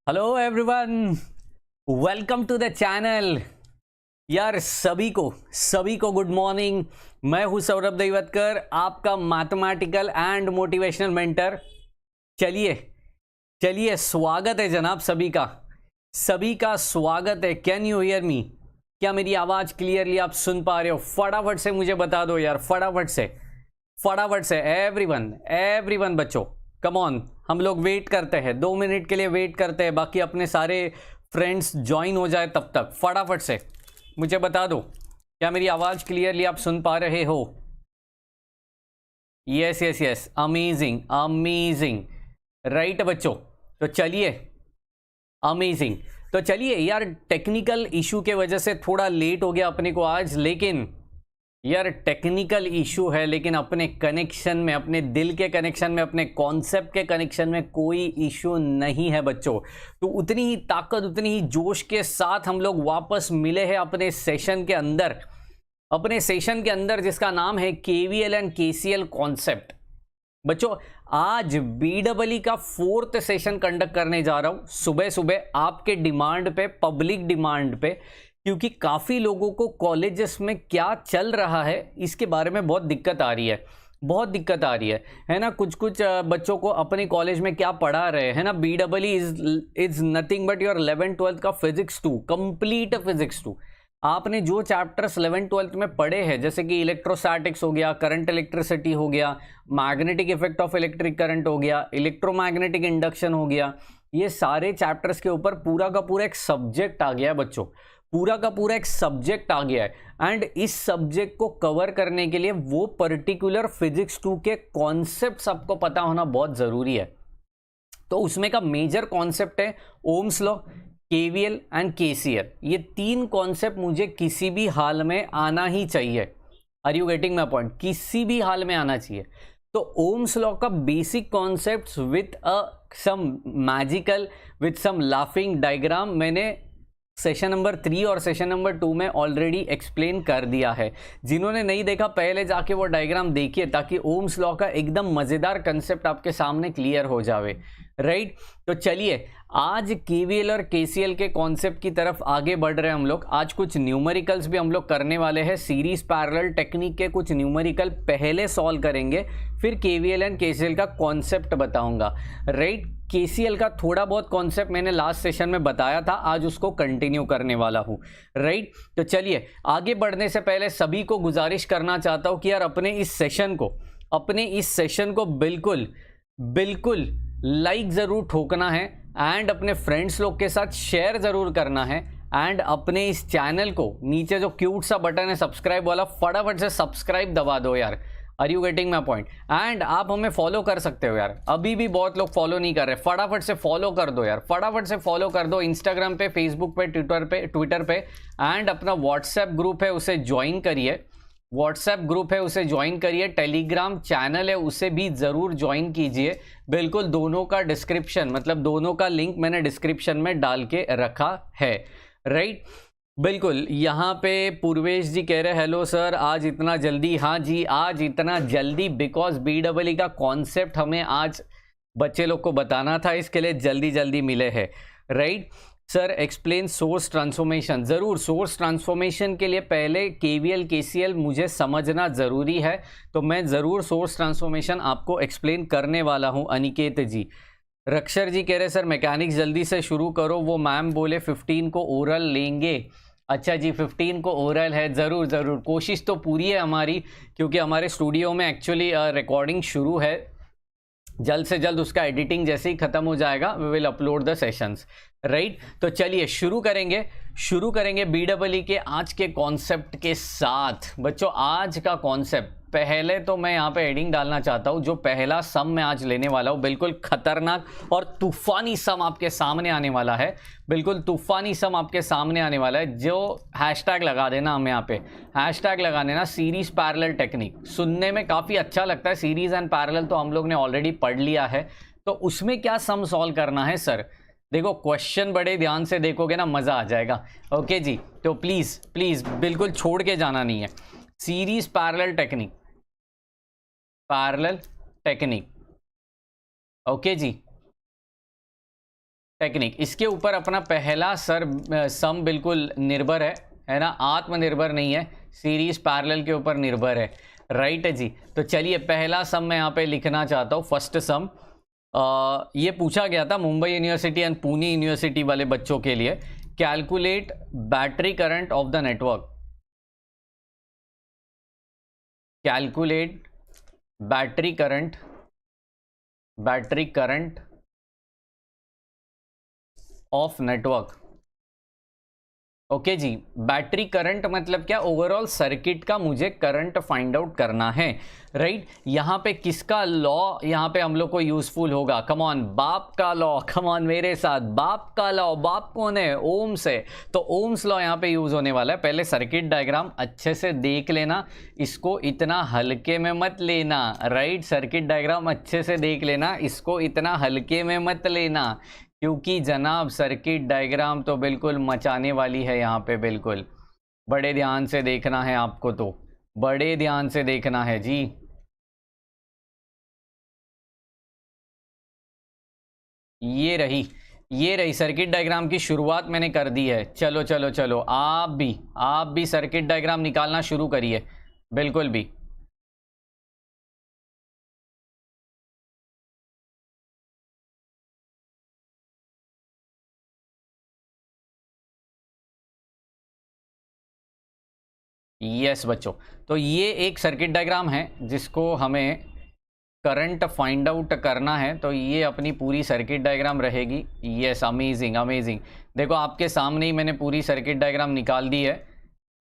Hello everyone, welcome to the channel. यार सभी को गुड मॉर्निंग। मैं हूं सौरभ दैवतकर, आपका मैथमेटिकल एंड मोटिवेशनल मेंटर। चलिए चलिए, स्वागत है जनाब सभी का स्वागत है। Can you hear me? क्या मेरी आवाज क्लियरली आप सुन पा रहे हो? फटाफट से मुझे बता दो यार, फटाफट से एवरीवन बच्चों, कम ऑन। हम लोग वेट करते हैं, 2 मिनट के लिए वेट करते हैं, बाकी अपने सारे फ्रेंड्स ज्वाइन हो जाए तब तक फटाफट से मुझे बता दो, क्या मेरी आवाज क्लियरली आप सुन पा रहे हो? यस, अमेजिंग राइट बच्चों। तो चलिए, अमेजिंग। तो चलिए यार, टेक्निकल इशू के वजह से थोड़ा लेट हो गया अपने को आज, लेकिन यार टेक्निकल इशू है, लेकिन अपने कनेक्शन में, अपने दिल के कनेक्शन में, अपने कॉन्सेप्ट के कनेक्शन में कोई इशू नहीं है बच्चों। तो उतनी ही ताकत, उतनी ही जोश के साथ हम लोग वापस मिले हैं अपने सेशन के अंदर जिसका नाम है केवीएल एंड केसीएल कॉन्सेप्ट। बच्चों, आज बीडब्ल्यू का 4th सेशन कंडक्ट करने जा रहा हूं सुबह सुबह, आपके डिमांड पे, पब्लिक डिमांड पे, क्योंकि काफ़ी लोगों को कॉलेजेस में क्या चल रहा है इसके बारे में बहुत दिक्कत आ रही है ना। कुछ बच्चों को अपने कॉलेज में क्या पढ़ा रहे हैं ना, BW is nothing but your 11th-12th का फिजिक्स 2, कंप्लीट फिजिक्स 2। आपने जो चैप्टर्स 11th-12th में पढ़े हैं, जैसे कि इलेक्ट्रोस्टैटिक्स हो गया, करंट इलेक्ट्रिसिटी हो गया, magnetic effect of electric current हो गया, इलेक्ट्रोमैग्नेटिक इंडक्शन हो गया, ये सारे चैप्टर्स के ऊपर पूरा का पूरा एक सब्जेक्ट आ गया है बच्चों, पूरा का पूरा एक सब्जेक्ट आ गया है। एंड इस सब्जेक्ट को कवर करने के लिए वो पर्टिकुलर फिजिक्स 2 के कॉन्सेप्ट्स आपको पता होना बहुत जरूरी है। तो उसमें का मेजर कॉन्सेप्ट है Ohm's law, KVL and KCL. ये 3 कॉन्सेप्ट मुझे किसी भी हाल में आना ही चाहिए। Are you getting my point? किसी भी हाल में आना चाहिए। तो ओम्स लॉ का basic concepts with some magical, with some laughing diagram मैंने सेशन नंबर 3 और सेशन नंबर 2 में ऑलरेडी एक्सप्लेन कर दिया है। जिन्होंने नहीं देखा, पहले जाके वो डायग्राम देखिए, ताकि ओम्स लॉ का एकदम मज़ेदार कंसेप्ट आपके सामने क्लियर हो जावे, राइट। तो चलिए, आज केवीएल और केसीएल के कॉन्सेप्ट की तरफ आगे बढ़ रहे हैं हम लोग। आज कुछ न्यूमेरिकल्स भी हम लोग करने वाले हैं, सीरीज पैरेलल टेक्निक के कुछ न्यूमेरिकल पहले सॉल्व करेंगे, फिर केवीएल एंड केसीएल का कॉन्सेप्ट बताऊंगा, राइट। केसीएल का थोड़ा बहुत कॉन्सेप्ट मैंने लास्ट सेशन में बताया था, आज उसको कंटिन्यू करने वाला हूं, राइट। तो चलिए, आगे बढ़ने से पहले सभी को गुजारिश करना चाहता हूं कि यार अपने इस सेशन को बिल्कुल लाइक ज़रूर ठोकना है, एंड अपने फ्रेंड्स लोग के साथ शेयर ज़रूर करना है, एंड अपने इस चैनल को, नीचे जो क्यूट सा बटन है सब्सक्राइब वाला, फटाफट से सब्सक्राइब दबा दो यार। Are you getting my point? And आप हमें फॉलो कर सकते हो यार, अभी भी बहुत लोग फॉलो नहीं कर रहे, फटाफट से फॉलो कर दो यार, फटाफट से फॉलो कर दो। इंस्टाग्राम पे, फेसबुक पे, ट्विटर पे, एंड अपना व्हाट्सएप ग्रुप है उसे ज्वाइन करिए, टेलीग्राम चैनल है उसे भी ज़रूर ज्वाइन कीजिए। बिल्कुल, दोनों का डिस्क्रिप्शन, मतलब दोनों का लिंक मैंने डिस्क्रिप्शन में डाल के रखा है, राइट। बिल्कुल, यहाँ पे पूर्वेश जी कह रहे हेलो सर, आज इतना जल्दी? हाँ जी, आज इतना जल्दी बिकॉज बीडब्ल्यू का कॉन्सेप्ट हमें आज बच्चे लोग को बताना था, इसके लिए जल्दी मिले हैं, right. Sir explain source transformation. ज़रूर, सोर्स ट्रांसफॉर्मेशन के लिए पहले केवीएल केसीएल मुझे समझना ज़रूरी है, तो मैं ज़रूर सोर्स ट्रांसफॉर्मेशन आपको एक्सप्लेन करने वाला हूँ। अनिकेत जी, रक्षर जी कह रहे सर मैकेनिक्स जल्दी से शुरू करो, वो मैम बोले 15 को ओरल लेंगे। अच्छा जी, 15 को ओरल है, ज़रूर कोशिश तो पूरी है हमारी, क्योंकि हमारे स्टूडियो में एक्चुअली रिकॉर्डिंग शुरू है, जल्द से जल्द उसका एडिटिंग जैसे ही ख़त्म हो जाएगा we will upload the sessions, right. तो चलिए शुरू करेंगे बीडब्ल्यू के आज के कॉन्सेप्ट के साथ। बच्चों, आज का कॉन्सेप्ट, पहले तो मैं यहाँ पे हेडिंग डालना चाहता हूँ, जो पहला सम मैं आज लेने वाला हूँ, बिल्कुल खतरनाक और तूफानी सम आपके सामने आने वाला है, जो हैशटैग लगा देना, हम यहाँ पे हैशटैग लगा देना सीरीज पैरेलल टेक्निक। सुनने में काफ़ी अच्छा लगता है, सीरीज एंड पैरेलल तो हम लोग ने ऑलरेडी पढ़ लिया है, तो उसमें क्या सम सॉल्व करना है सर? देखो, क्वेश्चन बड़े ध्यान से देखोगे ना, मज़ा आ जाएगा। ओके जी, तो प्लीज़ बिल्कुल छोड़ के जाना नहीं है। सीरीज पैरेलल टेक्निक, ओके जी। टेक्निक, इसके ऊपर अपना पहला सम बिल्कुल निर्भर है ना, आत्मनिर्भर नहीं है, सीरीज पैरेलल के ऊपर निर्भर है। राइट है जी। तो चलिए पहला सम मैं यहाँ पे लिखना चाहता हूँ। फर्स्ट सम ये पूछा गया था Mumbai university and Pune university वाले बच्चों के लिए। Calculate battery current of the network, calculate battery current of network. Okay जी, बैटरी करंट मतलब क्या, ओवरऑल सर्किट का मुझे करंट फाइंड आउट करना है। राइट, यहाँ पे किसका लॉ यहाँ पे हम लोग को यूजफुल होगा, कम ऑन, बाप का लॉ, कम ऑन मेरे साथ, बाप का लॉ। बाप कौन है, ओम्स है, तो ओम्स लॉ यहाँ पे यूज होने वाला है। पहले सर्किट डायग्राम अच्छे से देख लेना, इसको इतना हल्के में मत लेना। राइट, सर्किट डायग्राम अच्छे से देख लेना, इसको इतना हल्के में मत लेना, क्योंकि जनाब सर्किट डायग्राम तो बिल्कुल मचाने वाली है यहाँ पे। बिल्कुल बड़े ध्यान से देखना है आपको, तो बड़े ध्यान से देखना है जी। ये रही सर्किट डायग्राम की शुरुआत मैंने कर दी है। चलो चलो चलो, आप भी सर्किट डायग्राम निकालना शुरू करिए, बिल्कुल भी। यस बच्चों, तो ये एक सर्किट डायग्राम है जिसको हमें करंट फाइंड आउट करना है, तो ये अपनी पूरी सर्किट डायग्राम रहेगी। Yes, amazing amazing. देखो आपके सामने ही मैंने पूरी सर्किट डायग्राम निकाल दी है,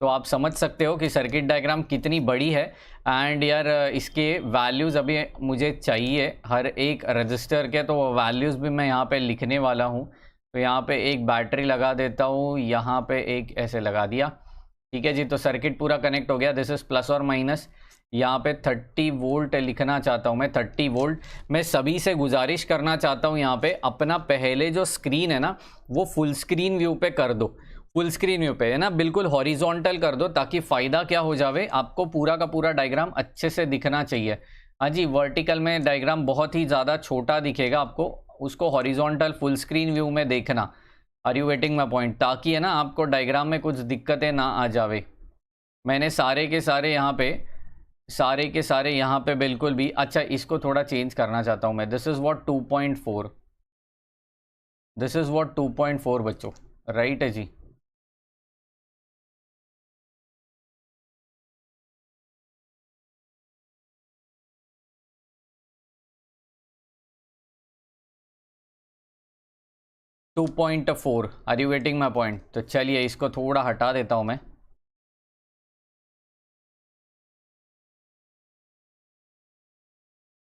तो आप समझ सकते हो कि सर्किट डायग्राम कितनी बड़ी है। एंड यार इसके वैल्यूज़ अभी मुझे चाहिए हर एक रजिस्टर के, तो वो वैल्यूज़ भी मैं यहाँ पे लिखने वाला हूँ। तो यहाँ पे एक बैटरी लगा देता हूँ, यहाँ पे एक ऐसे लगा दिया। ठीक है जी, तो सर्किट पूरा कनेक्ट हो गया। दिस इज प्लस और माइनस, यहाँ पे 30 वोल्ट लिखना चाहता हूँ मैं, 30 वोल्ट। मैं सभी से गुजारिश करना चाहता हूँ, यहाँ पे अपना पहले जो स्क्रीन है ना वो फुल स्क्रीन व्यू पे कर दो, फुल स्क्रीन व्यू पे है ना, बिल्कुल हॉरिजॉन्टल कर दो, ताकि फ़ायदा क्या हो जावे, आपको पूरा का पूरा डायग्राम अच्छे से दिखना चाहिए। हाँ जी, वर्टिकल में डायग्राम बहुत ही ज़्यादा छोटा दिखेगा आपको, उसको हॉरिजॉन्टल फुल स्क्रीन व्यू में देखना। Are you getting my point, ताकि है ना आपको डायग्राम में कुछ दिक्कतें ना आ जावे। मैंने सारे के सारे यहाँ पे बिल्कुल भी, अच्छा इसको थोड़ा चेंज करना चाहता हूँ मैं। This is what 2.4, this is what 2.4 बच्चों। राइट है जी। To 2.4, are you getting my point. तो चलिए इसको थोड़ा हटा देता हूँ मैं।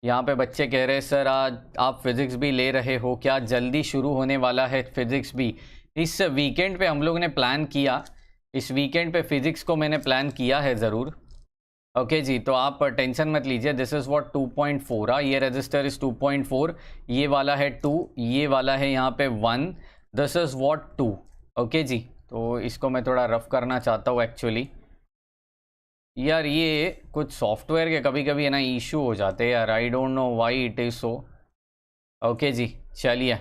यहाँ पे बच्चे कह रहे हैं सर आज आप फिज़िक्स भी ले रहे हो क्या, जल्दी शुरू होने वाला है फिज़िक्स भी। इस वीकेंड पे हम लोग ने प्लान किया, इस वीकेंड पे फिज़िक्स को मैंने प्लान किया है ज़रूर। ओके जी, तो आप टेंशन मत लीजिए। दिस इज़ व्हाट 2.4, ये रजिस्टर इज़ 2.4, ये वाला है 2, ये वाला है यहाँ पे 1, दिस इज़ व्हाट 2। ओके जी, तो इसको मैं थोड़ा रफ करना चाहता हूँ एक्चुअली। यार ये कुछ सॉफ्टवेयर के कभी कभी है ना इशू हो जाते हैं यार, I don't know why it is so. Okay जी, चलिए,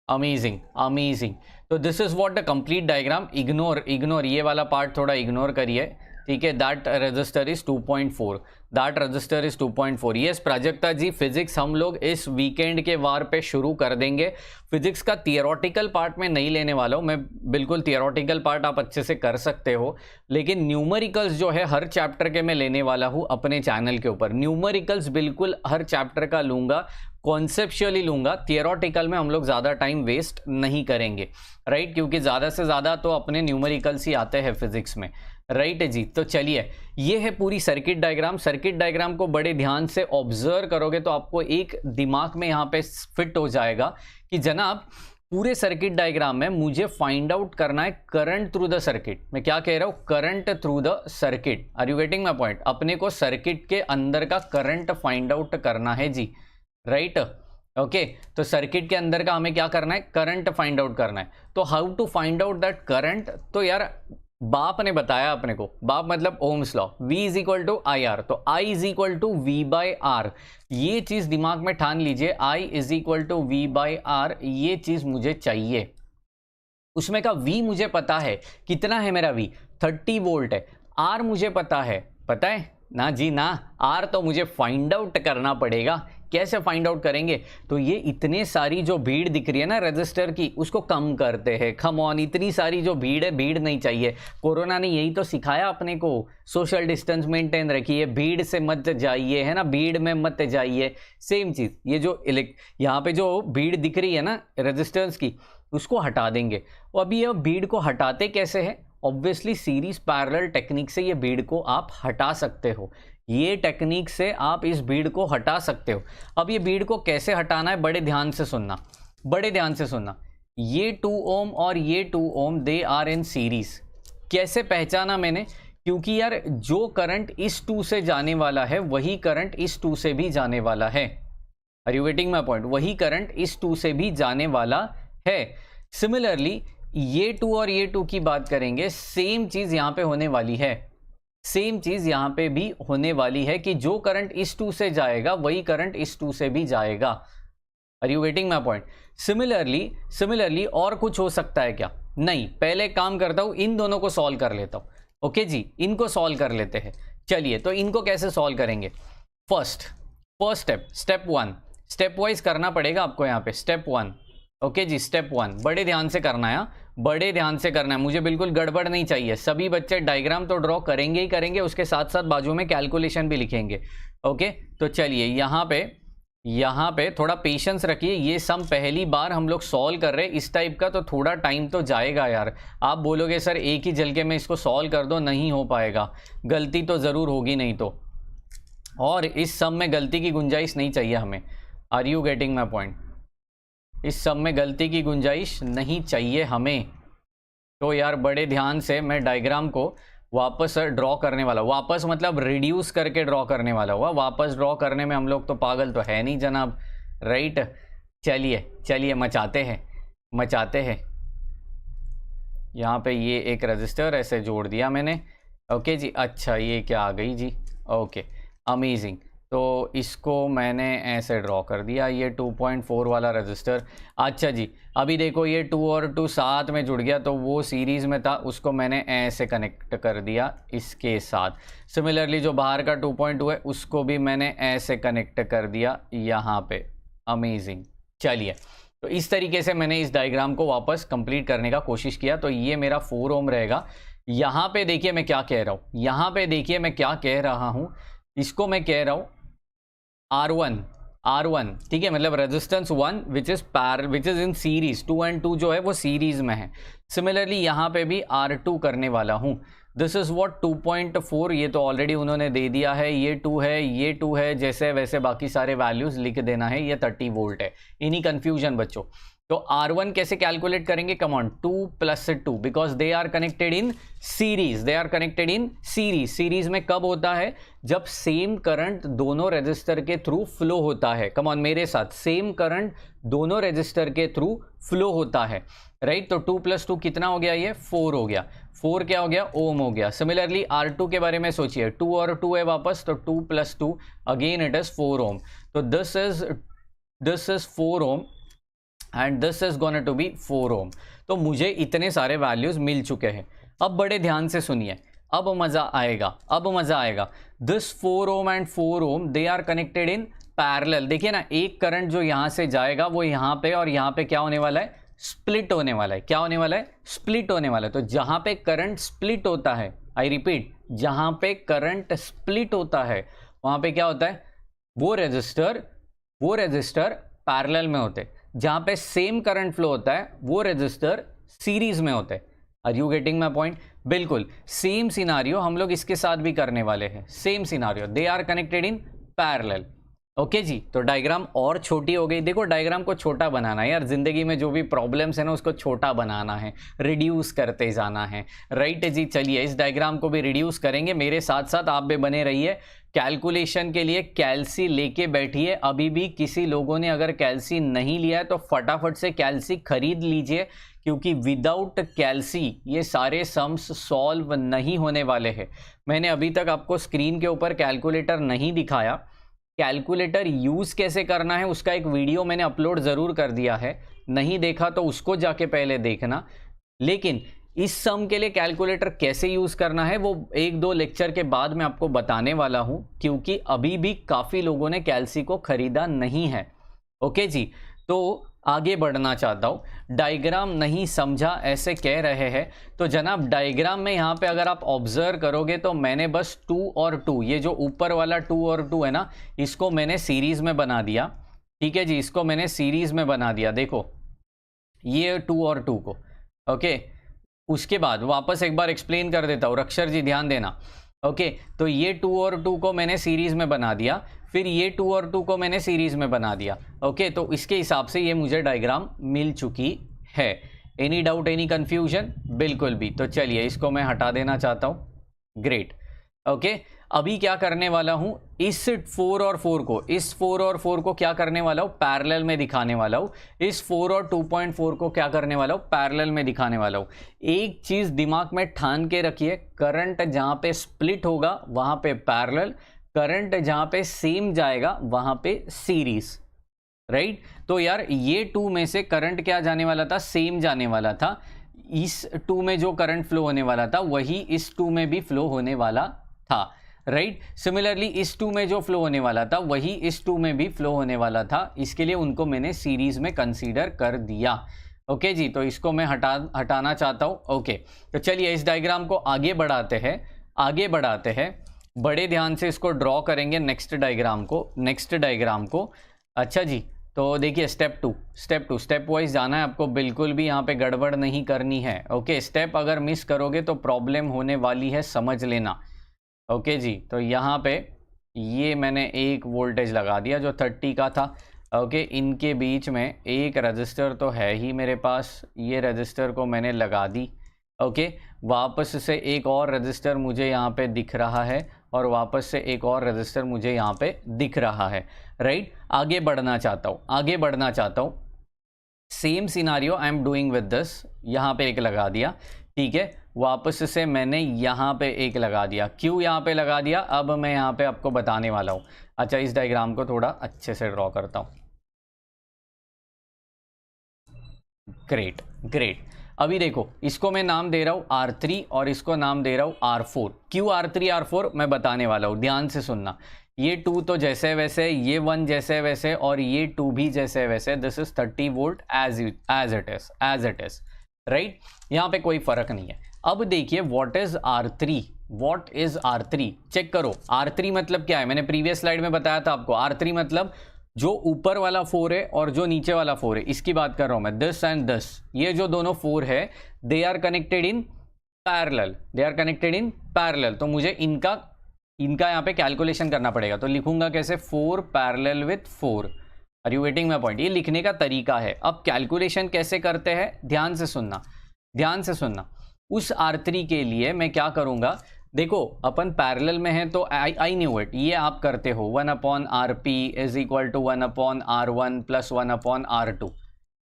अमेजिंग अमेजिंग। तो this is what the complete diagram. Ignore ये वाला पार्ट थोड़ा इग्नोर करिए, ठीक है। That register is 2.4, that register is 2.4। Yes Prajakta ji, physics हम लोग इस वीकेंड के वार पे शुरू कर देंगे। फिजिक्स का थियोरेटिकल पार्ट में नहीं लेने वाला हूँ मैं, बिल्कुल थियोरेटिकल पार्ट आप अच्छे से कर सकते हो, लेकिन न्यूमेरिकल्स जो है हर चैप्टर के मैं लेने वाला हूँ अपने चैनल के ऊपर। न्यूमेरिकल्स बिल्कुल हर चैप्टर का लूँगा, कॉन्सेप्चुअली लूँगा, थियोरेटिकल में हम लोग ज़्यादा टाइम वेस्ट नहीं करेंगे, राइट, क्योंकि ज़्यादा से ज़्यादा तो अपने न्यूमेरिकल्स ही आते हैं फिजिक्स में, राइट है जी। तो चलिए, ये है पूरी सर्किट डायग्राम। सर्किट डायग्राम को बड़े ध्यान से ऑब्जर्व करोगे तो आपको एक दिमाग में यहाँ पे फिट हो जाएगा कि जनाब पूरे सर्किट डायग्राम में मुझे फाइंड आउट करना है करंट थ्रू द सर्किट। मैं क्या कह रहा हूँ, current through the circuit. Are you getting my point. अपने को सर्किट के अंदर का करंट फाइंड आउट करना है जी, राइट। ओके, तो सर्किट के अंदर का हमें क्या करना है, करंट फाइंड आउट करना है। तो how to find out that current, तो यार बाप ने बताया अपने को, बाप मतलब Ohm's law, V is equal to I R, तो I is equal to V by R. ये चीज दिमाग में ठान लीजिए, I is equal to V by R, ये चीज मुझे चाहिए। उसमें का V मुझे पता है, कितना है मेरा V, 30 वोल्ट है। R मुझे पता है ना जी ना, R तो मुझे फाइंड आउट करना पड़ेगा। कैसे फाइंड आउट करेंगे, तो ये इतने सारी जो भीड़ दिख रही है ना रजिस्टर की, उसको कम करते हैं। खम ऑन, इतनी सारी जो भीड़ है, भीड़ नहीं चाहिए। कोरोना ने यही तो सिखाया अपने को, सोशल डिस्टेंस मेंटेन रखिए, भीड़ से मत जाइए, है ना, भीड़ में मत जाइए। सेम चीज़ ये जो यहाँ पे जो भीड़ दिख रही है ना रजिस्टर्स की, उसको हटा देंगे। और अभी ये भीड़ को हटाते कैसे है, ऑब्वियसली सीरीज पैरेलल टेक्निक से ये भीड़ को आप हटा सकते हो। ये टेक्निक से आप इस भीड़ को हटा सकते हो। अब ये भीड़ को कैसे हटाना है, बड़े ध्यान से सुनना, बड़े ध्यान से सुनना। ये 2 ओम और ये 2 ओम दे आर इन सीरीज। कैसे पहचाना मैंने, क्योंकि यार जो करंट इस 2 से जाने वाला है वही करंट इस 2 से भी जाने वाला है। Are you getting my point, वही करंट इस 2 से भी जाने वाला है। सिमिलरली ये 2 और ये 2 की बात करेंगे, सेम चीज यहां पे होने वाली है, सेम चीज यहां पे भी होने वाली है कि जो करंट इस 2 से जाएगा वही करंट इस 2 से भी जाएगा। Are you getting my point. Similarly और कुछ हो सकता है क्या, नहीं, पहले काम करता हूं, इन दोनों को सॉल्व कर लेता हूं। ओके जी, इनको सॉल्व कर लेते हैं। चलिए, तो इनको कैसे सॉल्व करेंगे, फर्स्ट स्टेप 1, स्टेप वाइज करना पड़ेगा आपको यहाँ पे। स्टेप 1, ओके जी, स्टेप 1 बड़े ध्यान से करना है, बड़े ध्यान से करना है, मुझे बिल्कुल गड़बड़ नहीं चाहिए। सभी बच्चे डायग्राम तो ड्रॉ करेंगे ही करेंगे, उसके साथ साथ बाजू में कैलकुलेशन भी लिखेंगे। ओके, तो चलिए यहाँ पे थोड़ा पेशेंस रखिए। ये सम पहली बार हम लोग सॉल्व कर रहे हैं इस टाइप का, तो थोड़ा टाइम तो जाएगा यार। आप बोलोगे सर एक ही झलके में इसको सॉल्व कर दो, नहीं हो पाएगा, गलती तो ज़रूर होगी नहीं तो, और इस सम में गलती की गुंजाइश नहीं चाहिए हमें। Are you getting my point, इस सब में गलती की गुंजाइश नहीं चाहिए हमें। तो यार बड़े ध्यान से मैं डायग्राम को वापस ड्रॉ करने वाला, वापस मतलब रिड्यूस करके ड्रॉ करने वाला हुआ। वापस ड्रॉ करने में हम लोग तो पागल तो है नहीं जनाब, राइट। चलिए मचाते हैं। यहाँ पे ये एक रजिस्टर ऐसे जोड़ दिया मैंने। ओके जी, अच्छा ये क्या आ गई जी, ओके अमेजिंग। तो इसको मैंने ऐसे ड्रॉ कर दिया, ये 2.4 वाला रजिस्टर। अच्छा जी, अभी देखो ये 2 और 2 साथ में जुड़ गया, तो वो सीरीज़ में था, उसको मैंने ऐसे कनेक्ट कर दिया इसके साथ। सिमिलरली जो बाहर का 2.2 है उसको भी मैंने ऐसे कनेक्ट कर दिया यहाँ पे। अमेजिंग। चलिए, तो इस तरीके से मैंने इस डायग्राम को वापस कंप्लीट करने का कोशिश किया। तो ये मेरा 4 ओम रहेगा। यहाँ पे देखिए मैं क्या कह रहा हूँ, यहाँ पे देखिए मैं क्या कह रहा हूँ, इसको मैं कह रहा हूँ R1, ठीक है, मतलब resistance 1 which is in series, 2 and 2 जो है वो सीरीज में है। सिमिलरली यहाँ पे भी R2 करने वाला हूँ। दिस इज व्हाट 2.4, ये तो ऑलरेडी उन्होंने दे दिया है, ये 2 है, ये 2 है, जैसे वैसे बाकी सारे वैल्यूज लिख देना है। ये 30 वोल्ट है, इन्हीं कंफ्यूजन बच्चों। तो R1 कैसे कैलकुलेट करेंगे, come on, 2 + 2 because they are connected in series. Series में कब होता है, जब सेम करंट दोनों रजिस्टर के थ्रू फ्लो होता है। कम ऑन मेरे साथ, सेम करंट दोनों रजिस्टर के थ्रू फ्लो होता है, राइट। तो 2 + 2 कितना हो गया, ये 4 हो गया। 4 क्या हो गया, ओम हो गया। सिमिलरली R2 के बारे में सोचिए, 2 और 2 है वापस, तो 2 + 2 अगेन इट इज 4 ओम। तो this is 4 ohm and this is gonna to be 4 ohm. तो मुझे इतने सारे वैल्यूज मिल चुके हैं। अब बड़े ध्यान से सुनिए, अब मजा आएगा। This 4 ohm and 4 ohm they are connected in parallel. देखिए ना, एक करंट जो यहां से जाएगा वो यहाँ पे और यहाँ पे क्या होने वाला है, स्प्लिट होने वाला है। क्या होने वाला है, स्प्लिट होने वाला है। तो जहां पे करंट स्प्लिट होता है, आई रिपीट, जहां पे करंट स्प्लिट होता है वहां पे क्या होता है, वो रजिस्टर पैरेलल में होते हैं। जहां पे सेम करंट फ्लो होता है वो रजिस्टर सीरीज में होते हैं। Are you getting my point. बिल्कुल सेम सिनारियो हम लोग इसके साथ भी करने वाले हैं। Same scenario, they are connected in parallel. Okay जी, तो डायग्राम और छोटी हो गई। देखो डायग्राम को छोटा बनाना है यार, जिंदगी में जो भी प्रॉब्लम्स है ना उसको छोटा बनाना है, रिड्यूस करते जाना है, राइट जी। चलिए इस डायग्राम को भी रिड्यूस करेंगे, मेरे साथ साथ आप भी बने रहिए। कैलकुलेशन के लिए कैल्सी लेके बैठिए। अभी भी किसी लोगों ने अगर कैल्सी नहीं लिया है तो फटाफट से कैल्सी खरीद लीजिए, क्योंकि विदाउट कैल्सी ये सारे सम्स सॉल्व नहीं होने वाले हैं। मैंने अभी तक आपको स्क्रीन के ऊपर कैलकुलेटर नहीं दिखाया। कैलकुलेटर यूज़ कैसे करना है उसका एक वीडियो मैंने अपलोड ज़रूर कर दिया है, नहीं देखा तो उसको जाके पहले देखना। लेकिन इस सम के लिए कैलकुलेटर कैसे यूज़ करना है वो 1-2 लेक्चर के बाद मैं आपको बताने वाला हूं, क्योंकि अभी भी काफ़ी लोगों ने कैल्सी को ख़रीदा नहीं है। ओके जी, तो आगे बढ़ना चाहता हूँ। डायग्राम नहीं समझा ऐसे कह रहे हैं, तो जनाब डायग्राम में यहाँ पे अगर आप ऑब्जर्व करोगे तो मैंने बस 2 और 2, ये जो ऊपर वाला 2 और 2 है ना, इसको मैंने सीरीज़ में बना दिया। ठीक है जी, इसको मैंने सीरीज़ में बना दिया। देखो ये 2 और 2 को, ओके। उसके बाद वापस एक बार एक्सप्लेन कर देता हूँ, रक्षर जी ध्यान देना। ओके, तो ये 2 और 2 को मैंने सीरीज़ में बना दिया, फिर ये 2 और 2 को मैंने सीरीज़ में बना दिया। ओके, तो इसके हिसाब से ये मुझे डायग्राम मिल चुकी है। Any doubt, any confusion? बिल्कुल भी। तो चलिए इसको मैं हटा देना चाहता हूँ। ग्रेट। ओके, अभी क्या करने वाला हूँ, इस 4 और 4 को, इस 4 और 4 को क्या करने वाला हूँ, पैरेलल में दिखाने वाला हूँ। इस 4 और 2.4 को क्या करने वाला हूँ, पैरेलल में दिखाने वाला हूँ। एक चीज़ दिमाग में ठान के रखिए, करंट जहाँ पे स्प्लिट होगा वहाँ पे पैरेलल, करंट जहाँ पे सेम जाएगा वहाँ पे सीरीज, राइट। तो यार ये 2 में से करंट क्या जाने वाला था, सेम जाने वाला था। इस 2 में जो करंट फ्लो होने वाला था वही इस 2 में भी फ्लो होने वाला था, राइट। सिमिलरली इस 2 में जो फ्लो होने वाला था वही इस 2 में भी फ्लो होने वाला था, इसके लिए उनको मैंने सीरीज में कंसीडर कर दिया। ओके जी, तो इसको मैं हटाना चाहता हूँ। ओके, तो चलिए इस डायग्राम को आगे बढ़ाते हैं, बड़े ध्यान से इसको ड्रॉ करेंगे नेक्स्ट डायग्राम को। अच्छा जी, तो देखिए स्टेप टू स्टेप वाइज जाना है आपको, बिल्कुल भी यहाँ पे गड़बड़ नहीं करनी है। ओके, स्टेप अगर मिस करोगे तो प्रॉब्लम होने वाली है, समझ लेना। ओके जी, तो यहाँ पे ये मैंने एक वोल्टेज लगा दिया जो 30 का था। ओके, इनके बीच में एक रजिस्टर तो है ही मेरे पास, ये रजिस्टर को मैंने लगा दी। ओके, वापस से एक और रजिस्टर मुझे यहाँ पे दिख रहा है और वापस से एक और रजिस्टर मुझे यहाँ पे दिख रहा है, राइट। आगे बढ़ना चाहता हूँ। Same scenario I am doing with this, यहाँ पे एक लगा दिया, ठीक है। वापस से मैंने यहाँ पे एक लगा दिया। क्यों यहाँ पे लगा दिया, अब मैं यहाँ पे आपको बताने वाला हूँ। अच्छा, इस डायग्राम को थोड़ा अच्छे से ड्रॉ करता हूँ। ग्रेट। अभी देखो, इसको मैं नाम दे रहा हूँ R3 और इसको नाम दे रहा हूँ R4। क्यों R3 R4 मैं बताने वाला हूँ, ध्यान से सुनना। ये 2 तो जैसे वैसे, ये 1 जैसे वैसे और ये 2 भी जैसे वैसे। This is 30 volt as it is, right. यहाँ पे कोई फर्क नहीं है। अब देखिए व्हाट इज R3, चेक करो। R3 मतलब क्या है, मैंने प्रीवियस स्लाइड में बताया था आपको। R3 मतलब जो ऊपर वाला 4 है और जो नीचे वाला 4 है, इसकी बात कर रहा हूं मैं। दिस एंड दिस, ये जो दोनों 4 है, they are connected in parallel. तो मुझे इनका यहाँ पे कैलकुलेशन करना पड़ेगा। तो लिखूंगा कैसे, 4 parallel with 4। Are you waiting my point? ये लिखने का तरीका है। अब कैलकुलेशन कैसे करते हैं, ध्यान से सुनना। उस R3 के लिए मैं क्या करूंगा, देखो अपन पैरेलल में है तो आई न्यू इट, ये आप करते हो 1/RP is equal to 1/R1 plus 1/R2,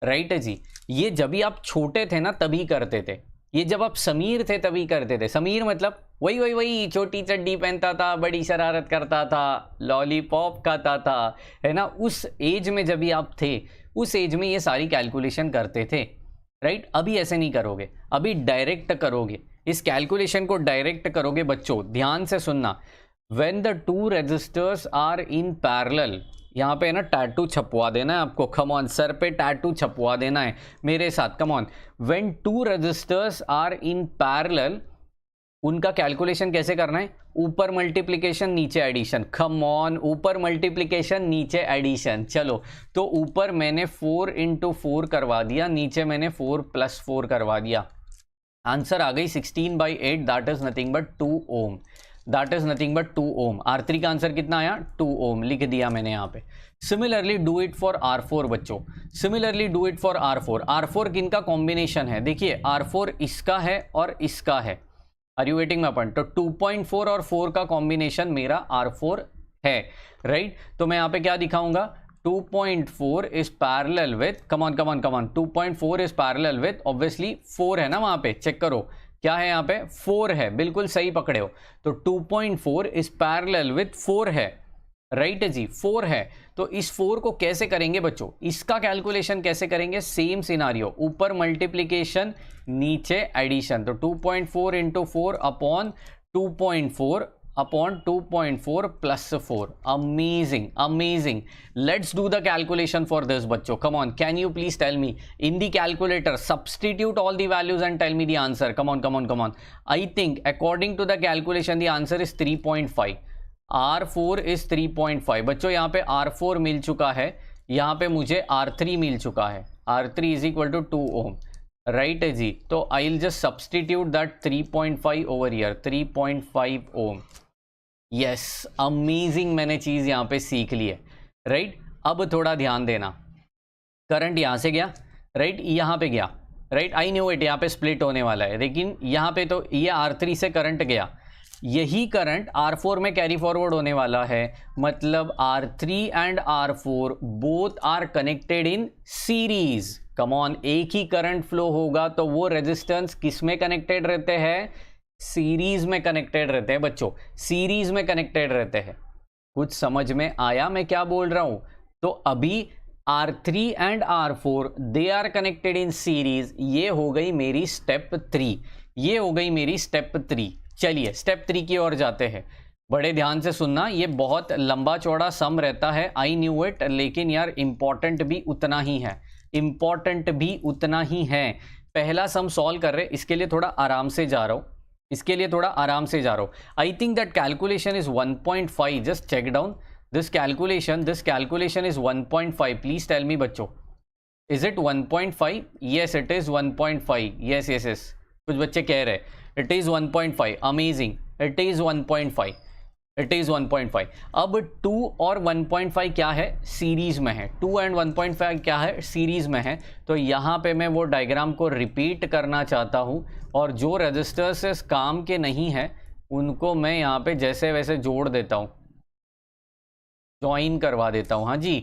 right जी। ये जब भी आप छोटे थे ना तभी करते थे, ये जब आप समीर थे तभी करते थे। समीर मतलब वही छोटी चड्डी पहनता था, बड़ी शरारत करता था, लॉलीपॉप खाता था, है ना। उस एज में जब भी आप थे, उस एज में ये सारी कैलकुलेशन करते थे, राइट। अभी ऐसे नहीं करोगे, अभी डायरेक्ट करोगे, इस कैलकुलेशन को डायरेक्ट करोगे। बच्चों ध्यान से सुनना, when the 2 resistors are in parallel, यहाँ पे ना टैटू छपवा देना है आपको, कम ऑन, सर पे टैटू छपवा देना है मेरे साथ, come on. When 2 resistors are in parallel, उनका कैलकुलेशन कैसे करना है, ऊपर मल्टीप्लिकेशन नीचे एडिशन। कम ऑन, ऊपर मल्टीप्लिकेशन नीचे एडिशन। चलो, तो ऊपर मैंने 4 × 4 करवा दिया, नीचे मैंने 4 + 4 करवा दिया। आंसर आ गई 16/8, that is nothing but 2 ohm, that is nothing but 2 ohm. R3 का आंसर कितना आया? 2 ओम लिख दिया मैंने यहाँ पे। Similarly do it for R4 बच्चों, similarly do it for R4। R4 किन का कॉम्बिनेशन है? देखिए R4 इसका है और इसका है। Are you waiting my point? तो 2.4 और 4 का कॉम्बिनेशन मेरा R4 है, राइट? तो मैं यहाँ पे क्या दिखाऊंगा? 2.4 is parallel with, come on come on come on, 2.4 is parallel with obviously 4 है ना वहां पे, चेक करो क्या है यहाँ पे? 4 है, बिल्कुल सही पकड़े हो। तो 2.4 इज पैरेलल विथ 4 है, राइट जी, 4 है। तो इस 4 को कैसे करेंगे बच्चों? इसका कैलकुलेशन कैसे करेंगे? सेम सिनारियो, ऊपर मल्टीप्लीकेशन नीचे एडिशन। तो 2.4 into 4 upon 2.4 upon 2.4 plus 4। Amazing amazing. Let's do the calculation for this बच्चों। Come on, can you please tell me in the calculator, substitute all the values and tell me the answer. Come on come on come on. I think according to the calculation the answer is 3.5। R4 is 3.5 बच्चों। यहाँ पे R4 मिल चुका है, यहाँ पे मुझे R3 मिल चुका है। R3 is equal to 2 ohm, right है जी। तो I will just substitute that 3.5 over here, 3.5 ohm. Yes, amazing, मैंने चीज यहां पे सीख ली है, राइट? अब थोड़ा ध्यान देना, करंट यहां से गया, राइट, यहां पे गया, राइट? आई न्यू इट, यहां पे स्प्लिट होने वाला है, लेकिन यहां पे तो ये R3 से करंट गया, यही करंट R4 में कैरी फॉरवर्ड होने वाला है। मतलब R3 and R4 both are connected in series. Come on, एक ही करंट फ्लो होगा तो वो रेजिस्टेंस किस में कनेक्टेड रहते हैं? सीरीज में कनेक्टेड रहते हैं बच्चों, सीरीज में कनेक्टेड रहते हैं। कुछ समझ में आया मैं क्या बोल रहा हूं? तो अभी R3 and R4 they are connected in series. ये हो गई मेरी स्टेप 3, ये हो गई मेरी स्टेप 3। चलिए स्टेप 3 की ओर जाते हैं। बड़े ध्यान से सुनना, ये बहुत लंबा चौड़ा सम रहता है, आई न्यू इट, लेकिन यार इंपॉर्टेंट भी उतना ही है, इंपॉर्टेंट भी उतना ही है। पहला सम सॉल्व कर रहे, इसके लिए थोड़ा आराम से जा रहा हूं, इसके लिए थोड़ा आराम से जा रहा हूं। I think that calculation is 1.5, just check down this calculation is 1.5। Please tell me बच्चों, is it 1.5? Yes it is 1.5। Yes yes yes, कुछ बच्चे कह रहे it is 1.5। Amazing, it is 1.5, it is 1.5। अब 2 और 1.5 क्या है? सीरीज में है। 2 एंड 1.5 क्या है? सीरीज में है। तो यहाँ पे मैं वो डायग्राम को रिपीट करना चाहता हूँ, और जो रजिस्टर्स इस काम के नहीं है उनको मैं यहाँ पे जैसे वैसे जोड़ देता हूँ, ज्वाइन करवा देता हूँ। हाँ जी,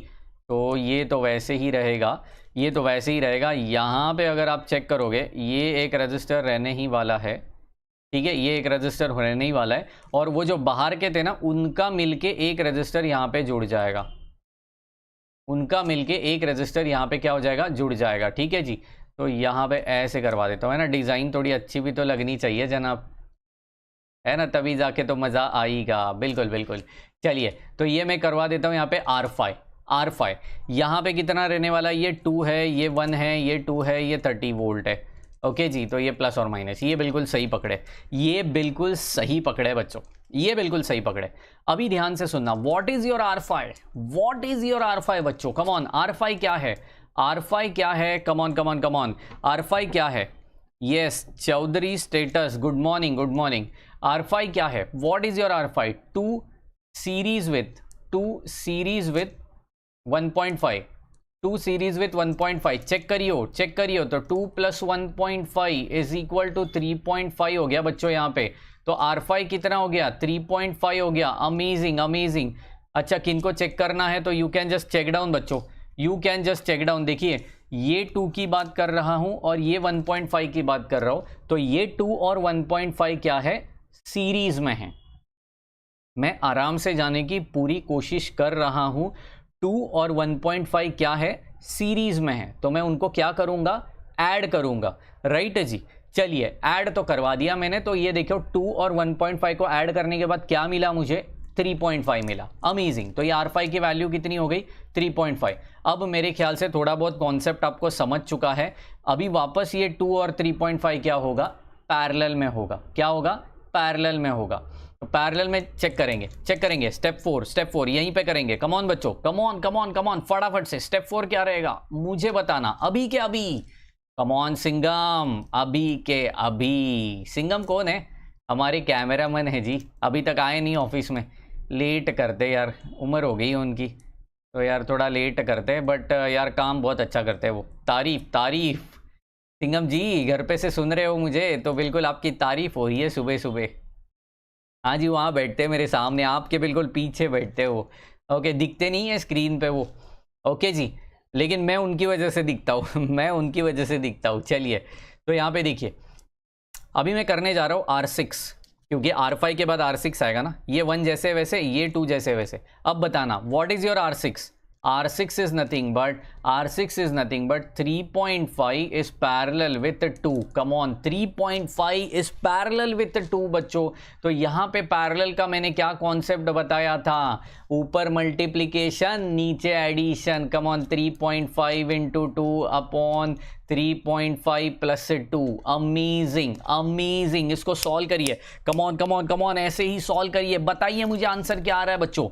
तो ये तो वैसे ही रहेगा, ये तो वैसे ही रहेगा। यहाँ पे अगर आप चेक करोगे, ये एक रजिस्टर रहने ही वाला है, ठीक है, ये एक रजिस्टर रहने ही वाला है, और वो जो बाहर के थे ना, उनका मिलके एक रजिस्टर यहाँ पे जुड़ जाएगा, उनका मिलके एक रजिस्टर यहाँ पे क्या हो जाएगा? जुड़ जाएगा, ठीक है जी। तो यहाँ पे ऐसे करवा देता हूँ, है ना, डिज़ाइन थोड़ी अच्छी भी तो लगनी चाहिए जनाब, है ना, तभी जाके तो मज़ा आएगा। बिल्कुल बिल्कुल। चलिए, तो ये मैं करवा देता हूँ यहाँ पे R5। यहाँ पे कितना रहने वाला? ये 2 है, ये 1 है, ये 2 है, ये 30 वोल्ट है। ओके जी, तो ये प्लस और माइनस, ये बिल्कुल सही पकड़े, ये बिल्कुल सही पकड़े बच्चों, ये बिल्कुल सही पकड़े। अभी ध्यान से सुनना, what is your R5? What is your R5 बच्चों? कम ऑन, R5 क्या है? R5 क्या है? Come on come on come on, R5 क्या है? Yes, Chaudhary status, good morning good morning. R5 क्या है? What is your R5? 2 series with 1.5, 2 series with 1.5। Check करियो तो 2 + 1.5 इज इक्वल टू 3.5 हो गया बच्चों यहाँ पे। तो R5 कितना हो गया? 3.5 हो गया। Amazing amazing. अच्छा, किनको चेक करना है तो you can just check down बच्चों, you can just check down. देखिए, ये 2 की बात कर रहा हूं और ये 1.5 की बात कर रहा हूं, तो ये 2 और 1.5 क्या है? सीरीज में है। मैं आराम से जाने की पूरी कोशिश कर रहा हूं। 2 और 1.5 क्या है? सीरीज में है, तो मैं उनको क्या करूंगा? ऐड करूंगा, राइट जी। चलिए, ऐड तो करवा दिया मैंने। तो ये देखो, 2 और 1.5 को ऐड करने के बाद क्या मिला मुझे? 3.5 मिला। अमेजिंग। तो ये R5 की वैल्यू कितनी हो गई? 3.5। अब मेरे ख्याल से थोड़ा बहुत कॉन्सेप्ट आपको समझ चुका है। अभी वापस ये 2 और 3.5 क्या होगा? पैरेलल में होगा। क्या होगा? पैरेलल में होगा। तो पैरेलल में चेक करेंगे। स्टेप 4 यहीं पे करेंगे। कम ऑन बच्चों, कम ऑन फटाफट से। स्टेप 4 क्या रहेगा मुझे बताना, अभी के अभी। कम ऑन सिंगम, अभी के अभी। सिंगम कौन है? हमारे कैमरामैन है जी, अभी तक आए नहीं ऑफिस में, लेट करते यार, उम्र हो गई उनकी तो यार थोड़ा लेट करते हैं, बट यार काम बहुत अच्छा करते हैं वो। तारीफ तारीफ सिंघम जी, घर पे से सुन रहे हो मुझे तो बिल्कुल आपकी तारीफ हो रही है सुबह सुबह। हाँ जी, वहाँ बैठते हैं मेरे सामने, आपके बिल्कुल पीछे बैठते हो। ओके, दिखते नहीं है स्क्रीन पे वो। ओके जी, लेकिन मैं उनकी वजह से दिखता हूँ मैं उनकी वजह से दिखता हूँ। चलिए, तो यहाँ पे देखिए, अभी मैं करने जा रहा हूँ R6, क्योंकि R5 के बाद R6 आएगा ना। ये 1 जैसे वैसे, ये 2 जैसे वैसे। अब बताना what is your R6? R6 is nothing but 3.5 is parallel with 2. Come on, 3.5 is parallel with 2 बच्चों। तो यहाँ पे पैरेलल का मैंने क्या कॉन्सेप्ट बताया था? ऊपर मल्टीप्लीकेशन, नीचे addition. Come on, 3.5 into 2 upon 3.5 plus 2। Amazing amazing, इसको सॉल्व करिए। Come on come on come on, ऐसे ही सॉल्व करिए। बताइए मुझे आंसर क्या आ रहा है बच्चों,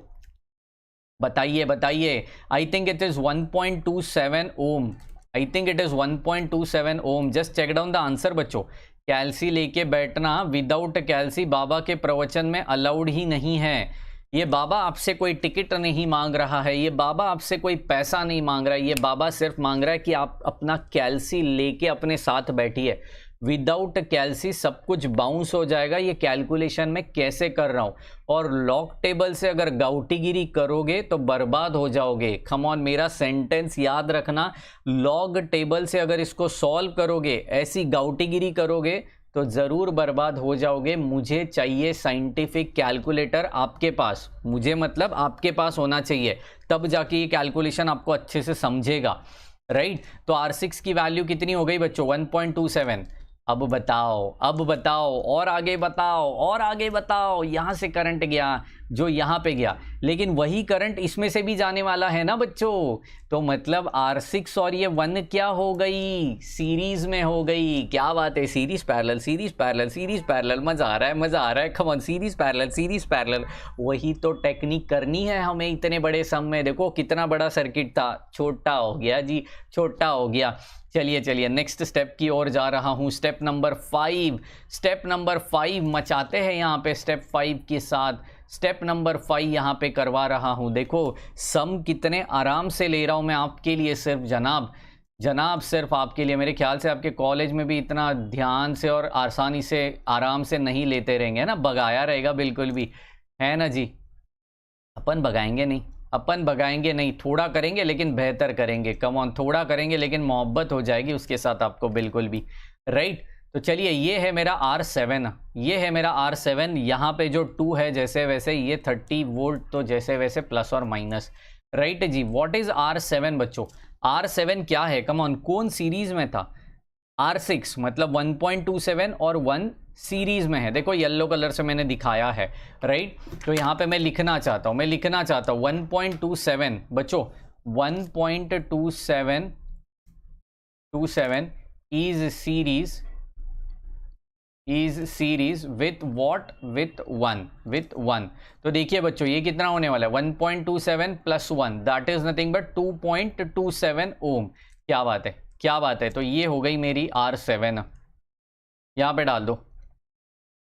बताइए बताइए। I think it is 1.27 ohm. I think it is 1.27 ohm. Just check down the answer बच्चों। कैल्सी लेके बैठना विदाउट कैल्सी बाबा के प्रवचन में अलाउड ही नहीं है। ये बाबा आपसे कोई टिकट नहीं मांग रहा है, ये बाबा आपसे कोई पैसा नहीं मांग रहा है, ये बाबा सिर्फ मांग रहा है कि आप अपना कैल्सी लेके अपने साथ बैठिए। विदाउट कैल्सी सब कुछ बाउंस हो जाएगा। ये कैलकुलेशन मैं कैसे कर रहा हूं, और लॉग टेबल से अगर गाउटीगिरी करोगे तो बर्बाद हो जाओगे। कम ऑन, मेरा सेंटेंस याद रखना। लॉग टेबल से अगर इसको सॉल्व करोगे, ऐसी गाउटीगिरी करोगे तो ज़रूर बर्बाद हो जाओगे। मुझे चाहिए साइंटिफिक कैलकुलेटर आपके पास, मुझे मतलब आपके पास होना चाहिए, तब जाके ये कैलकुलेशन आपको अच्छे से समझेगा, राइट। तो R6 की वैल्यू कितनी हो गई बच्चों? 1.27। अब बताओ, अब बताओ, और आगे बताओ, और आगे बताओ। यहाँ से करंट गया जो यहाँ पे गया, लेकिन वही करंट इसमें से भी जाने वाला है ना बच्चों। तो मतलब R6 और ये 1 क्या हो गई? सीरीज में हो गई। क्या बात है, series parallel series parallel series parallel. मजा आ रहा है, मजा आ रहा है। Come on, series parallel. वही तो टेक्निक करनी है हमें इतने बड़े सम में। देखो कितना बड़ा सर्किट था, छोटा हो गया जी, छोटा हो गया। चलिए चलिए, नेक्स्ट स्टेप की ओर जा रहा हूं। Step number 5। स्टेप नंबर 5 मचाते हैं यहाँ पे स्टेप 5 के साथ। स्टेप नंबर 5 यहाँ पे करवा रहा हूँ। देखो सम कितने आराम से ले रहा हूँ मैं आपके लिए, सिर्फ जनाब सिर्फ आपके लिए। मेरे ख्याल से आपके कॉलेज में भी इतना ध्यान से और आसानी से आराम से नहीं लेते रहेंगे ना, बगाया रहेगा बिल्कुल भी, है ना जी। अपन भगाएंगे नहीं, थोड़ा करेंगे लेकिन बेहतर करेंगे। कम ऑन, थोड़ा करेंगे लेकिन मोहब्बत हो जाएगी उसके साथ आपको बिल्कुल भी, राइट। तो चलिए, ये है मेरा R7, ये है मेरा R7। यहाँ पे जो 2 है जैसे वैसे, ये 30 वोल्ट तो जैसे वैसे प्लस और माइनस, राइट जी। व्हाट इज R7 बच्चों? R7 क्या है? कम ऑन, कौन सीरीज में था? R6 मतलब 1.27 और 1 सीरीज में है। देखो येलो कलर से मैंने दिखाया है, राइट। तो यहाँ पे मैं लिखना चाहता हूँ 1.27 बच्चों। 1.27 is series with what? With 1। तो देखिए बच्चों, ये कितना होने वाला है? 1.27 plus 1, that is nothing but 2.27 ओम। क्या बात है, क्या बात है। तो ये हो गई मेरी R7, यहाँ पे डाल दो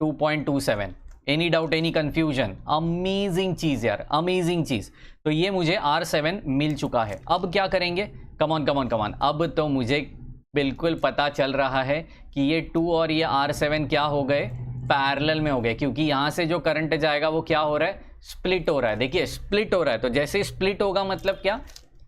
2.27। Any doubt, any confusion? Amazing चीज यार, अमेजिंग चीज। तो ये मुझे R7 मिल चुका है। अब क्या करेंगे? Come on come on come on. अब तो मुझे बिल्कुल पता चल रहा है कि ये 2 और ये R7 क्या हो गए? पैरेलल में हो गए, क्योंकि यहाँ से जो करंट जाएगा वो क्या हो रहा है? स्प्लिट हो रहा है। देखिए स्प्लिट हो रहा है, तो जैसे स्प्लिट होगा मतलब क्या?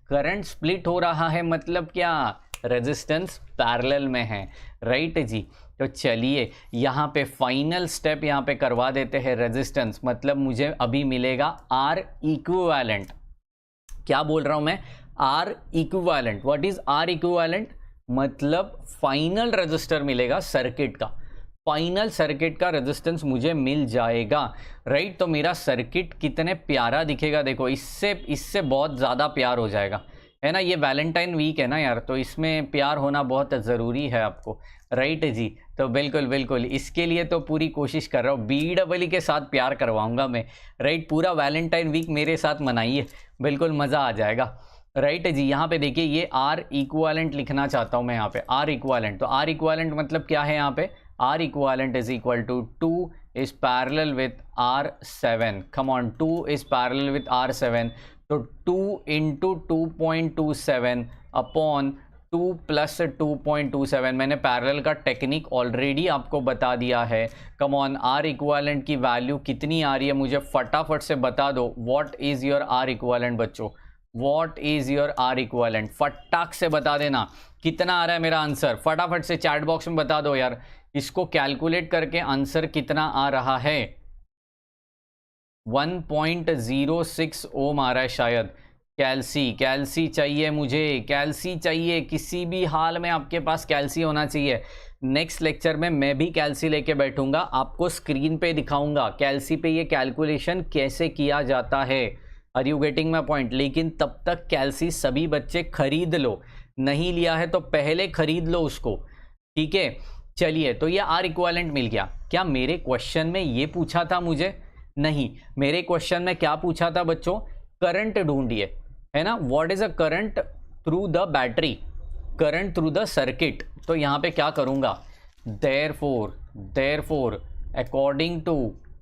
करंट स्प्लिट हो रहा है, मतलब क्या? रेजिस्टेंस पैरेलल में है, राइट जी। तो चलिए यहाँ पे फाइनल स्टेप यहाँ पे करवा देते हैं। रेजिस्टेंस मतलब मुझे अभी मिलेगा R इक्विवेलेंट। क्या बोल रहा हूं मैं? R equivalent. What is R equivalent? मतलब फाइनल रेजिस्टर मिलेगा सर्किट का, फाइनल सर्किट का रेजिस्टेंस मुझे मिल जाएगा, राइट। तो मेरा सर्किट कितने प्यारा दिखेगा, देखो इससे बहुत ज़्यादा प्यार हो जाएगा, है ना। ये वैलेंटाइन वीक है ना यार, तो इसमें प्यार होना बहुत ज़रूरी है आपको, राइट जी। तो बिल्कुल बिल्कुल, इसके लिए तो पूरी कोशिश कर रहा हूँ, BEE के साथ प्यार करवाऊंगा मैं, राइट। पूरा वैलेंटाइन वीक मेरे साथ मनाइए, बिल्कुल मज़ा आ जाएगा, राइट जी। यहाँ पे देखिए, ये R इक्विवेलेंट लिखना चाहता हूँ मैं यहाँ पे, R इक्विवेलेंट। तो R इक्विवेलेंट मतलब क्या है यहाँ पे? R equivalent is equal to 2 is parallel with R7. Come on, 2 is parallel with R7. तो 2 into 2.27 upon 2 plus 2.27. मैंने पैरेलल का टेक्निक ऑलरेडी आपको बता दिया है. कम ऑन, आर इक्वालेंट की वैल्यू कितनी आ रही है मुझे फटाफट से बता दो. What is your R equivalent बच्चों? What is your R equivalent? फटाक से बता देना कितना आ रहा है मेरा आंसर. फटाफट से चैट बॉक्स में बता दो यार, इसको कैलकुलेट करके आंसर कितना आ रहा है. 1.06 ओम आ रहा है शायद. कैल्सी चाहिए मुझे, कैल्सी चाहिए. किसी भी हाल में आपके पास कैल्सी होना चाहिए. नेक्स्ट लेक्चर में मैं भी कैल्सी लेके बैठूंगा, आपको स्क्रीन पे दिखाऊंगा कैल्सी पे ये कैलकुलेशन कैसे किया जाता है. Are you getting my point? लेकिन तब तक कैल्सी सभी बच्चे खरीद लो. नहीं लिया है तो पहले खरीद लो उसको, ठीक है. चलिए, तो ये आर इक्वालेंट मिल गया. क्या मेरे क्वेश्चन में ये पूछा था मुझे? नहीं. मेरे क्वेश्चन में क्या पूछा था बच्चों? करंट ढूंढिए, है ना. What is a current through the battery, current through the circuit. तो यहां पे क्या करूंगा? देयरफॉर अकॉर्डिंग टू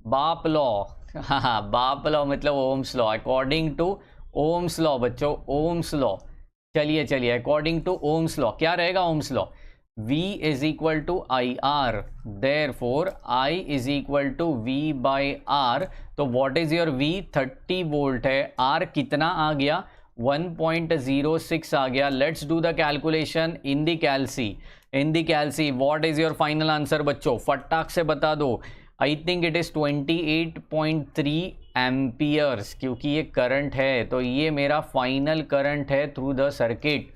बाप लॉ. हाँ, बाप लॉ मतलब Ohm's law. According to Ohm's law बच्चों, ओम्स लॉ. चलिए, अकॉर्डिंग टू ओम्स लॉ क्या रहेगा? Ohm's law, V is equal to IR, therefore I is equal to V by R. तो what is your V? 30 volt है. R कितना आ गया? 1.06 आ गया. Let's do the calculation in the calci. What is your final answer बच्चों? फटाक से बता दो. I think it is 28.3 amperes, क्योंकि ये करंट है. तो ये मेरा फाइनल करंट है थ्रू द सर्किट.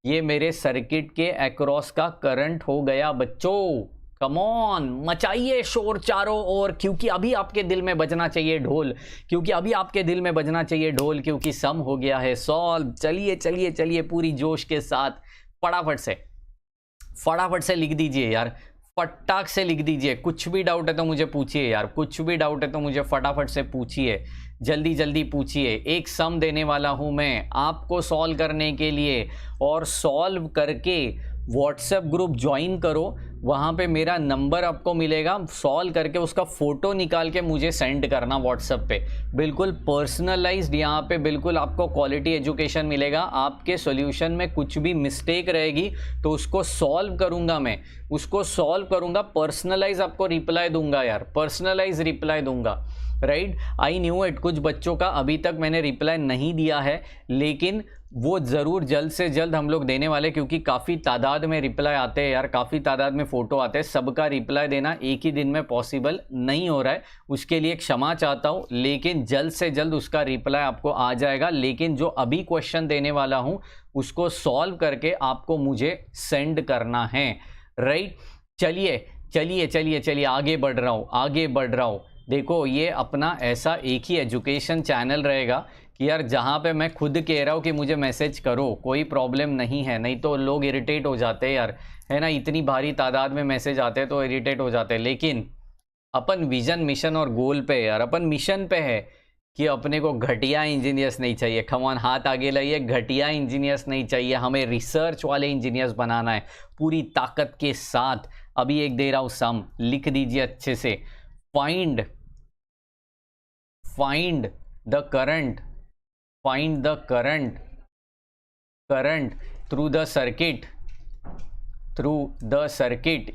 ये मेरे सर्किट के अक्रॉस का करंट हो गया बच्चों. कम ऑन, मचाइए शोर चारों ओर, क्योंकि अभी आपके दिल में बजना चाहिए ढोल, क्योंकि सम हो गया है सॉल्व. चलिए पूरी जोश के साथ फटाफट से लिख दीजिए यार, फटाक से लिख दीजिए. कुछ भी डाउट है तो मुझे पूछिए यार, कुछ भी डाउट है तो मुझे फटाफट से पूछिए, जल्दी पूछिए. एक सम देने वाला हूं मैं आपको सॉल्व करने के लिए, और सॉल्व करके व्हाट्सएप ग्रुप ज्वाइन करो. वहां पे मेरा नंबर आपको मिलेगा. सॉल्व करके उसका फोटो निकाल के मुझे सेंड करना व्हाट्सएप पे. बिल्कुल पर्सनलाइज्ड, यहाँ पे बिल्कुल आपको क्वालिटी एजुकेशन मिलेगा. आपके सॉल्यूशन में कुछ भी मिस्टेक रहेगी तो उसको सॉल्व करूंगा मैं, पर्सनलाइज आपको रिप्लाई दूंगा यार, पर्सनलाइज रिप्लाई दूंगा. Right, I knew it. कुछ बच्चों का अभी तक मैंने रिप्लाई नहीं दिया है, लेकिन वो ज़रूर जल्द से जल्द हम लोग देने वाले, क्योंकि काफ़ी तादाद में रिप्लाई आते हैं यार, काफ़ी तादाद में फ़ोटो आते हैं. सबका रिप्लाई देना एक ही दिन में पॉसिबल नहीं हो रहा है, उसके लिए क्षमा चाहता हूँ, लेकिन जल्द से जल्द उसका रिप्लाई आपको आ जाएगा. लेकिन जो अभी क्वेश्चन देने वाला हूँ उसको सॉल्व करके आपको मुझे सेंड करना है. राइट, चलिए आगे बढ़ रहा हूँ. देखो, ये अपना ऐसा एक ही एजुकेशन चैनल रहेगा कि यार जहाँ पे मैं खुद कह रहा हूँ कि मुझे मैसेज करो, कोई प्रॉब्लम नहीं है. नहीं तो लोग इरिटेट हो जाते हैं यार, है ना. इतनी भारी तादाद में मैसेज आते हैं तो इरिटेट हो जाते हैं. लेकिन अपन विजन, मिशन और गोल पे यार, अपन मिशन पे है कि अपने को घटिया इंजीनियर्स नहीं चाहिए. खमान, हाथ आगे लाइए. घटिया इंजीनियर्स नहीं चाहिए, हमें रिसर्च वाले इंजीनियर्स बनाना है पूरी ताकत के साथ. अभी एक दे रहा हूँ सम, लिख दीजिए अच्छे से. Find the current through the circuit.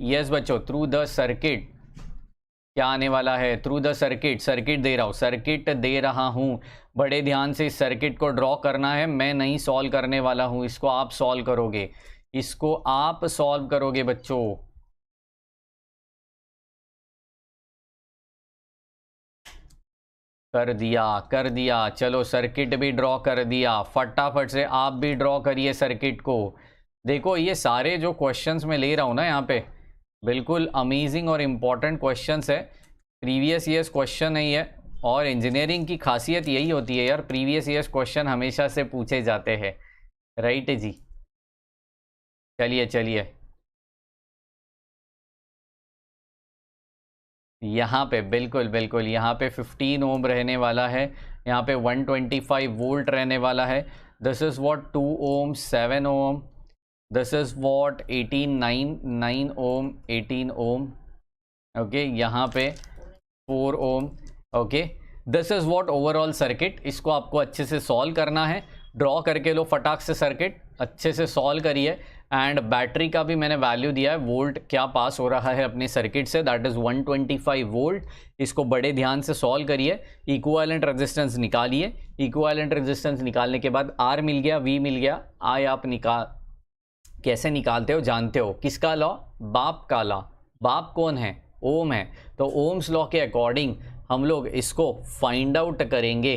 Yes बच्चों, थ्रू द सर्किट. क्या आने वाला है? थ्रू द सर्किट दे रहा हूं. बड़े ध्यान से इस सर्किट को ड्रॉ करना है. मैं नहीं सॉल्व करने वाला हूं, इसको आप सॉल्व करोगे, बच्चों. कर दिया. चलो, सर्किट भी ड्रॉ कर दिया. फटाफट से आप भी ड्रॉ करिए सर्किट को. देखो, ये सारे जो क्वेश्चंस मैं ले रहा हूँ ना यहाँ पे, बिल्कुल अमेजिंग और इम्पॉर्टेंट क्वेश्चंस है. प्रीवियस ईयर्स क्वेश्चन है ये, और इंजीनियरिंग की खासियत यही होती है यार, प्रीवियस ईयर्स क्वेश्चन हमेशा से पूछे जाते हैं. राइट जी, चलिए. यहाँ पे बिल्कुल यहाँ पे 15 ओम रहने वाला है. यहाँ पे 125 वोल्ट रहने वाला है. This is what 2 ohm, 7 ohm. This is what 9 ohm, 18 ohm. Okay, यहाँ पे 4 ohm. Okay, this is what overall circuit. इसको आपको अच्छे से सॉल्व करना है, ड्रॉ करके लो फटाक से सर्किट, अच्छे से सॉल्व करिए। एंड बैटरी का भी मैंने वैल्यू दिया है, वोल्ट क्या पास हो रहा है अपने सर्किट से, दैट इज 125 वोल्ट। इसको बड़े ध्यान से सॉल्व करिए, इक्विवेलेंट रेजिस्टेंस निकालिए। इक्विवेलेंट रेजिस्टेंस निकालने के बाद आर मिल गया, वी मिल गया। आई आप कैसे निकालते हो जानते हो, किसका लॉ? बाप का लॉ। बाप कौन है? ओम है। तो ओम्स लॉ के अकॉर्डिंग हम लोग इसको फाइंड आउट करेंगे,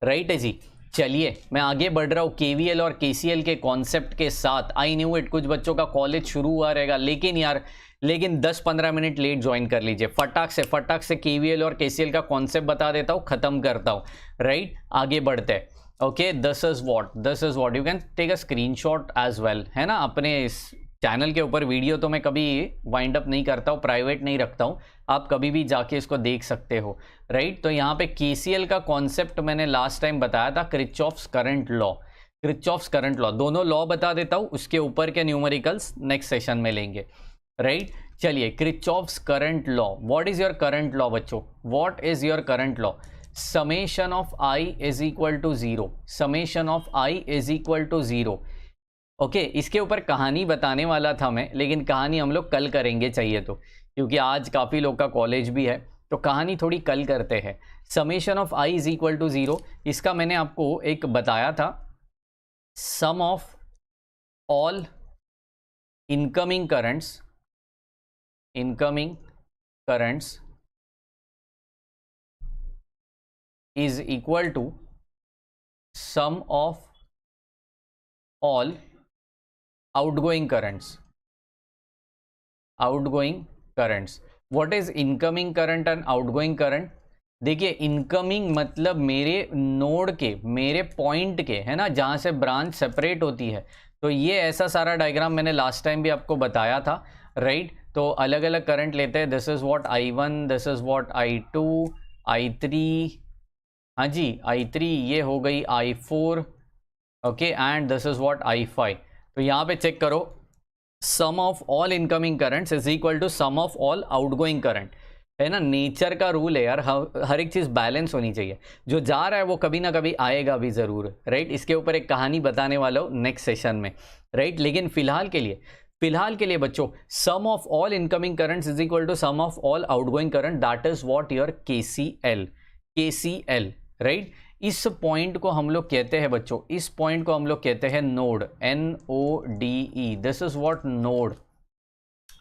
राइट है जी। चलिए मैं आगे बढ़ रहा हूँ केवीएल और केसीएल के कॉन्सेप्ट के साथ। आई न्यू इट, कुछ बच्चों का कॉलेज शुरू हुआ रहेगा, लेकिन 10-15 मिनट लेट ज्वाइन कर लीजिए। फटाक से केवीएल और केसीएल का कॉन्सेप्ट बता देता हूँ, खत्म करता हूँ, राइट। आगे बढ़ते हैं। Okay, this is what you can take a screenshot as well, है ना। अपने इस चैनल के ऊपर वीडियो तो मैं कभी वाइंड अप नहीं करता हूँ, प्राइवेट नहीं रखता हूँ, आप कभी भी जाके इसको देख सकते हो, राइट। तो यहाँ पे केसीएल का कॉन्सेप्ट मैंने लास्ट टाइम बताया था, किरचॉफ्स करंट लॉ। दोनों लॉ बता देता हूँ, उसके ऊपर के न्यूमेरिकल्स नेक्स्ट सेशन में लेंगे, राइट। चलिए, Kirchhoff's current law. What is your current law बच्चों? What is your current law? Summation of I is equal to 0। Summation of I is equal to 0। Okay, इसके ऊपर कहानी बताने वाला था मैं, लेकिन कहानी हम लोग कल करेंगे चाहिए तो, क्योंकि आज काफ़ी लोग का कॉलेज भी है, तो कहानी थोड़ी कल करते हैं। Summation of I is equal to 0, इसका मैंने आपको एक बताया था, sum of all incoming currents is equal to sum of all outgoing currents. What is incoming current and outgoing current? देखिए, इनकमिंग मतलब मेरे नोड के, मेरे पॉइंट के, है ना, जहां से ब्रांच सेपरेट होती है। तो ये ऐसा सारा डायग्राम मैंने लास्ट टाइम भी आपको बताया था, राइट। तो अलग अलग करंट लेते हैं, this is what I1, this is what I2, I3, हाँ जी I3, ये हो गई I4, okay, and this is what I5। तो यहाँ पे चेक करो, sum of all incoming currents is equal to sum of all outgoing current, है ना। नेचर का रूल है यार, हर एक चीज़ बैलेंस होनी चाहिए। जो जा रहा है वो कभी ना कभी आएगा भी ज़रूर, राइट। इसके ऊपर एक कहानी बताने वाला हूँ नेक्स्ट सेशन में, राइट। लेकिन फिलहाल के लिए बच्चों, sum of all incoming currents is equal to sum of all outgoing current, that is what your KCL, right. इस पॉइंट को हम लोग कहते हैं बच्चों, इस पॉइंट को हम लोग कहते हैं node, NODE। This is what node.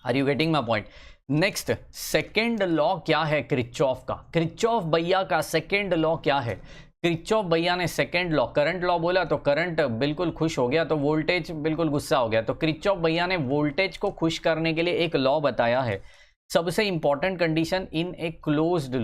Are you getting my point? Next, second law क्या है किरचॉफ का? किरचॉफ भैया का सेकेंड लॉ क्या है? किरचॉफ भैया ने सेकेंड लॉ, करंट लॉ बोला तो करंट बिल्कुल खुश हो गया, तो वोल्टेज बिल्कुल गुस्सा हो गया। तो किरचॉफ भैया ने वोल्टेज को खुश करने के लिए एक लॉ बताया है, सबसे important condition, in a closed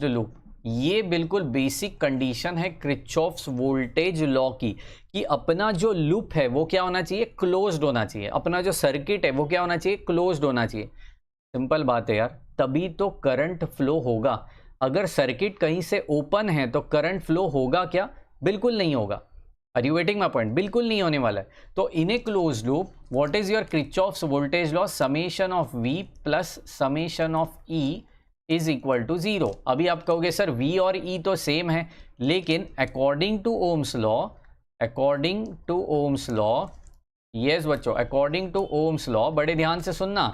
loop. ये बिल्कुल बेसिक कंडीशन है किरचॉफ्स वोल्टेज लॉ की, कि अपना जो लूप है वो क्या होना चाहिए? क्लोज्ड होना चाहिए। अपना जो सर्किट है वो क्या होना चाहिए? क्लोज्ड होना चाहिए। सिंपल बात है यार, तभी तो करंट फ्लो होगा। अगर सर्किट कहीं से ओपन है तो करंट फ्लो होगा क्या? बिल्कुल नहीं होगा। Are you getting my point? बिल्कुल नहीं होने वाला है। तो in a closed loop, what is your Kirchhoff's voltage law? Summation of V plus summation of E is equal to 0। अभी आप कहोगे सर V और E तो सेम है, लेकिन according to Ohm's law, yes बच्चों, अकॉर्डिंग टू ओम्स लॉ, बड़े ध्यान से सुनना,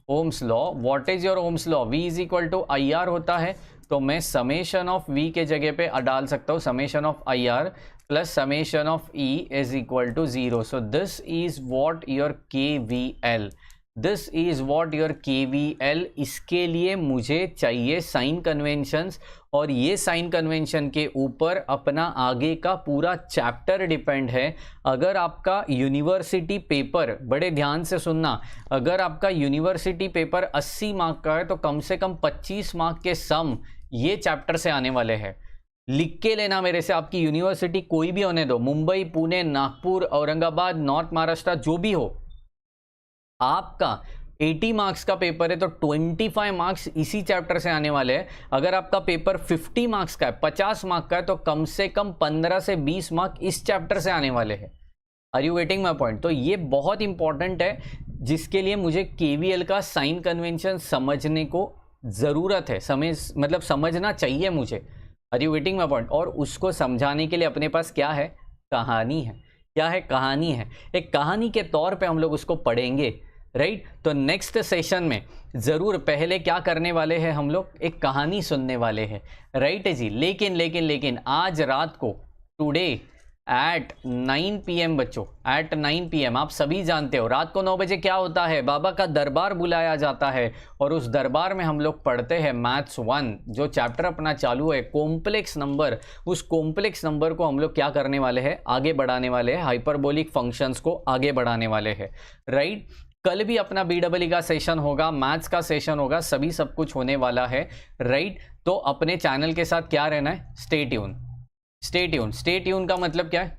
Ohm's law, what is your Ohm's law? V is equal to IR होता है, तो मैं समेशन ऑफ V के जगह पे डाल सकता हूँ summation of IR plus summation of E is equal to 0। So this is what your KVL, this is what your KVL। इसके लिए मुझे चाहिए साइन कन्वेंशंस, और ये साइन कन्वेंशन के ऊपर अपना आगे का पूरा चैप्टर डिपेंड है। अगर आपका यूनिवर्सिटी पेपर, बड़े ध्यान से सुनना, अगर आपका यूनिवर्सिटी पेपर 80 मार्क का है तो कम से कम 25 मार्क के सम ये चैप्टर से आने वाले हैं। लिख के लेना मेरे से, आपकी यूनिवर्सिटी कोई भी होने दो, मुंबई, पुणे, नागपुर, औरंगाबाद, नॉर्थ महाराष्ट्र, जो भी हो, आपका 80 मार्क्स का पेपर है तो 25 मार्क्स इसी चैप्टर से आने वाले हैं। अगर आपका पेपर 50 मार्क्स का है, 50 मार्क्स का है, तो कम से कम 15 से 20 मार्क्स इस चैप्टर से आने वाले हैं। Are you getting my point? तो ये बहुत इंपॉर्टेंट है, जिसके लिए मुझे KVL का साइन कन्वेंशन समझने को ज़रूरत है, मतलब समझना चाहिए मुझे। Are you getting my point? और उसको समझाने के लिए अपने पास क्या है? कहानी है। क्या है? कहानी है। एक कहानी के तौर पे हम लोग उसको पढ़ेंगे, राइट? तो नेक्स्ट सेशन में ज़रूर पहले क्या करने वाले हैं हम लोग? एक कहानी सुनने वाले हैं, राइट जी। लेकिन आज रात को, टुडे एट 9 PM बच्चों, एट 9 PM, आप सभी जानते हो रात को 9 बजे क्या होता है? बाबा का दरबार बुलाया जाता है और उस दरबार में हम लोग पढ़ते हैं मैथ्स 1, जो चैप्टर अपना चालू है कॉम्प्लेक्स नंबर। उस कॉम्प्लेक्स नंबर को हम लोग क्या करने वाले हैं? आगे बढ़ाने वाले हैं, हाइपरबोलिक फंक्शंस को आगे बढ़ाने वाले हैं, राइट? कल भी अपना BEE का सेशन होगा, मैथ्स का सेशन होगा, सभी सब कुछ होने वाला है, राइट? तो अपने चैनल के साथ क्या रहना है? Stay tune. Stay tune. Stay tune का मतलब क्या है?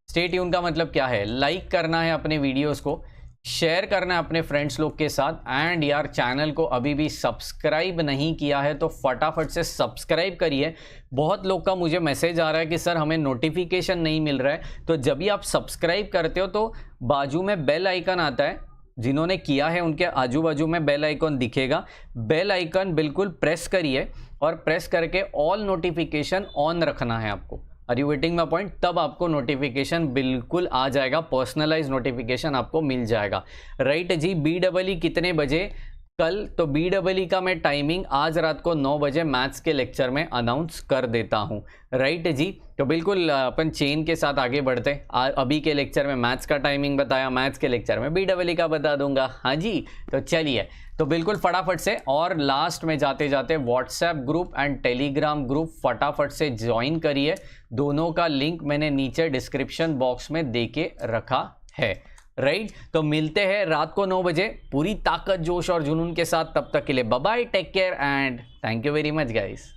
स्टे ट्यून का मतलब क्या है? लाइक करना है अपने वीडियोस को, शेयर करना है अपने फ्रेंड्स लोग के साथ, एंड यार चैनल को अभी भी सब्सक्राइब नहीं किया है तो फटाफट से सब्सक्राइब करिए। बहुत लोग का मुझे मैसेज आ रहा है कि सर हमें नोटिफिकेशन नहीं मिल रहा है। तो जब भी आप सब्सक्राइब करते हो तो बाजू में बेल आइकन आता है, जिन्होंने किया है उनके आजू बाजू में बेल आइकन दिखेगा। बेल आइकन बिल्कुल प्रेस करिए और प्रेस करके ऑल नोटिफिकेशन ऑन रखना है आपको। Are you getting my point? तब आपको नोटिफिकेशन बिल्कुल आ जाएगा, पर्सनलाइज नोटिफिकेशन आपको मिल जाएगा, राइट जी। BEE कितने बजे कल? तो BEE का मैं टाइमिंग आज रात को 9 बजे मैथ्स के लेक्चर में अनाउंस कर देता हूँ, राइट जी। तो बिल्कुल अपन चेन के साथ आगे बढ़ते। अभी के लेक्चर में मैथ्स का टाइमिंग बताया, मैथ्स के लेक्चर में BEE का बता दूंगा, हाँ जी। तो चलिए, तो बिल्कुल फटाफट से, और लास्ट में जाते जाते WhatsApp group and Telegram group फटाफट से ज्वाइन करिए। दोनों का लिंक मैंने नीचे डिस्क्रिप्शन बॉक्स में दे के रखा है, राइट? तो मिलते हैं रात को 9 बजे पूरी ताकत, जोश और जुनून के साथ। तब तक के लिए bye bye, take care and thank you very much guys.